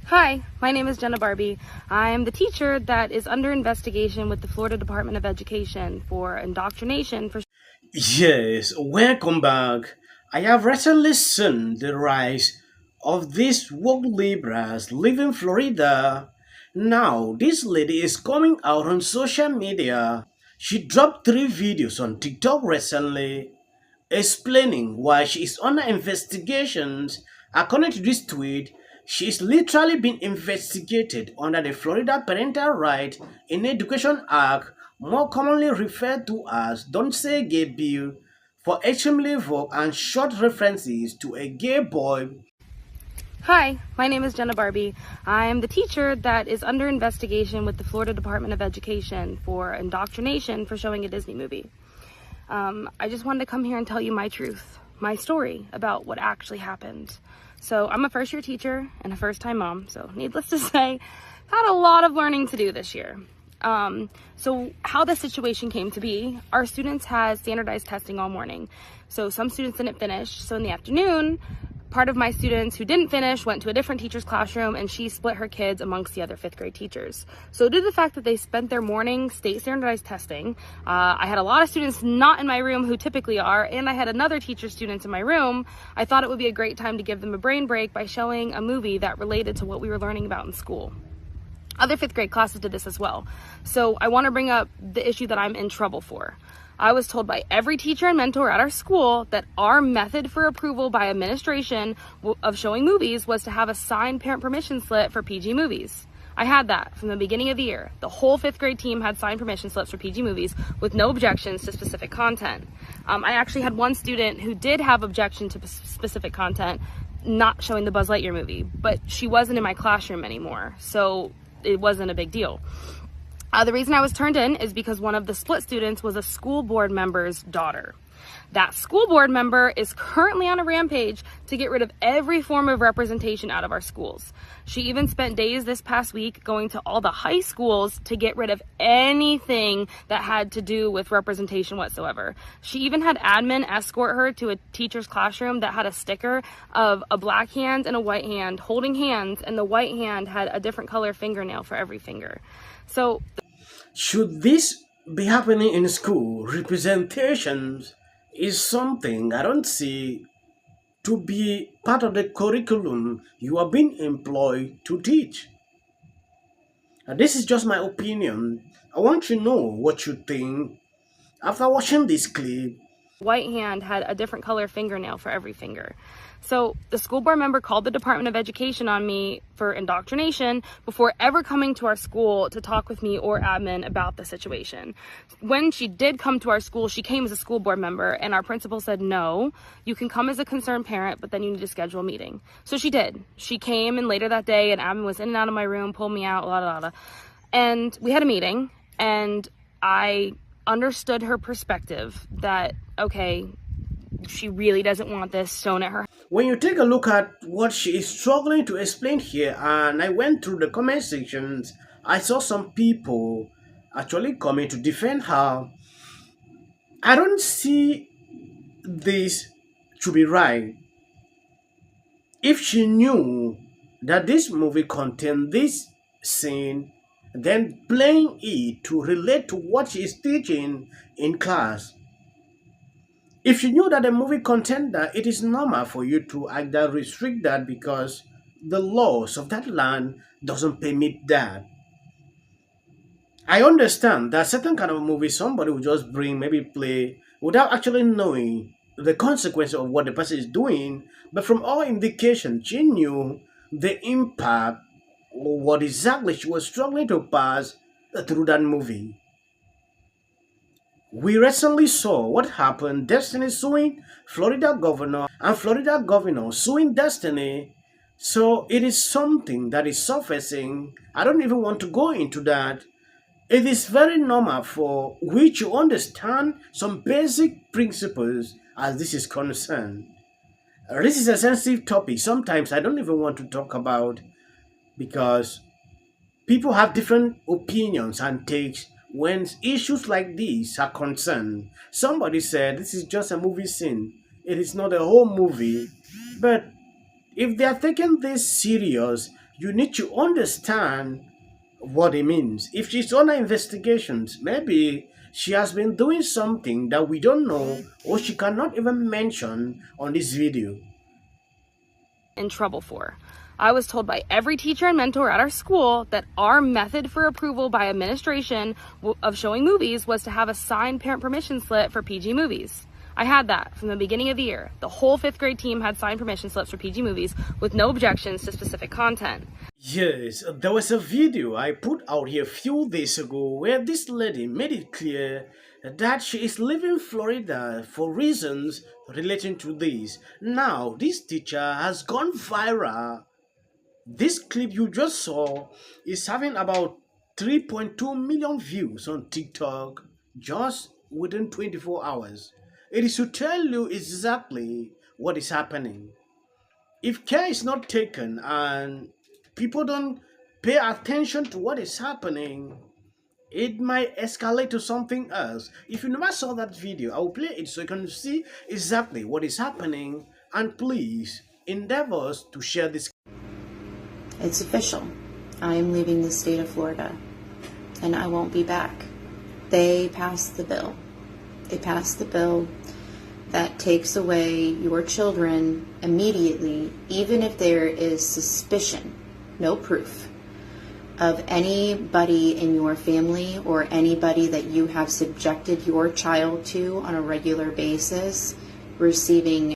Hi, my name is Jenna Barbie. I'm the teacher that is under investigation with the Florida Department of Education for indoctrination for Yes, welcome back. I have recently seen the rise of these woke liberals living in Florida. Now, this lady is coming out on social media. She dropped 3 videos on TikTok recently explaining why she is under investigations. According to this tweet, she is literally being investigated under the Florida Parental Right in Education Act, more commonly referred to as Don't Say Gay Bill, for extremely vague and short references to a gay boy. Hi, my name is Jenna Barbie. I'm the teacher that is under investigation with the Florida Department of Education for indoctrination for showing a Disney movie. I just wanted to come here and tell you my truth, my story about what actually happened. So I'm a first year teacher and a first time mom, so needless to say, had a lot of learning to do this year. So how the situation came to be, our students had standardized testing all morning. So some students didn't finish. So in the afternoon, part of my students who didn't finish went to a different teacher's classroom, and she split her kids amongst the other 5th grade teachers. So due to the fact that they spent their morning state standardized testing, I had a lot of students not in my room who typically are, and I had another teacher students in my room. I thought it would be a great time to give them a brain break by showing a movie that related to what we were learning about in school. Other 5th grade classes did this as well. So I want to bring up the issue that I'm in trouble for. I was told by every teacher and mentor at our school that our method for approval by administration of showing movies was to have a signed parent permission slip for PG movies. I had that from the beginning of the year. The whole 5th grade team had signed permission slips for PG movies with no objections to specific content. I actually had one student who did have objection to specific content, not showing the Buzz Lightyear movie, but she wasn't in my classroom anymore, so it wasn't a big deal. The reason I was turned in is because one of the split students was a school board member's daughter. That school board member is currently on a rampage to get rid of every form of representation out of our schools. She even spent days this past week going to all the high schools to get rid of anything that had to do with representation whatsoever. She even had admin escort her to a teacher's classroom that had a sticker of a black hand and a white hand holding hands, and the white hand had a different color fingernail for every finger. So Should this be happening in school? Representations is something I don't see to be part of the curriculum you are being employed to teach. This is just my opinion. I want to know what you think after watching this clip. white hand had a different color fingernail for every finger. So the school board member called the Department of Education on me for indoctrination before ever coming to our school to talk with me or admin about the situation. When she did come to our school, she came as a school board member, and our principal said, no, you can come as a concerned parent, but then you need to schedule a meeting. So she did. She came, and later that day, and admin was in and out of my room, pulled me out, la la la. And we had a meeting, and I understood her perspective that, okay, she really doesn't want this shown at her. When you take a look at what she is struggling to explain here, and I went through the comment sections, I saw some people actually coming to defend her. I don't see this to be right. If she knew that this movie contained this scene, then playing it to relate to what she is teaching in class. If you knew that the movie contained that, it is normal for you to either restrict that because the laws of that land doesn't permit that. I understand that certain kind of movie somebody will just bring, maybe play, without actually knowing the consequence of what the person is doing. But from all indications, she knew the impact or what exactly she was struggling to pass through that movie. We recently saw what happened, Destiny suing Florida governor and Florida governor suing Destiny. So it is something that is surfacing. I don't even want to go into that. It is very normal for we to understand some basic principles as this is concerned. This is a sensitive topic. Sometimes I don't even want to talk about because people have different opinions and takes when issues like these are concerned. Somebody said this is just a movie scene. It is not a whole movie. But if they are taking this serious, You need to understand what it means. If she's under investigations, maybe she has been doing something that we don't know or she cannot even mention on this video. In trouble for. I was told by every teacher and mentor at our school that our method for approval by administration of showing movies was to have a signed parent permission slip for PG movies. I had that from the beginning of the year. The whole 5th grade team had signed permission slips for PG movies with no objections to specific content. Yes, there was a video I put out here a few days ago where this lady made it clear that she is leaving Florida for reasons relating to this. Now, this teacher has gone viral. This clip you just saw is having about 3.2 million views on TikTok just within 24 hours. It is to tell you exactly what is happening. If care is not taken and people don't pay attention to what is happening, it might escalate to something else. If you never saw that video, I will play it so you can see exactly what is happening, and please endeavor to share this. It's official. I am leaving the state of Florida, and I won't be back. They passed the bill. They passed the bill that takes away your children immediately, even if there is suspicion, no proof, of anybody in your family or anybody that you have subjected your child to on a regular basis receiving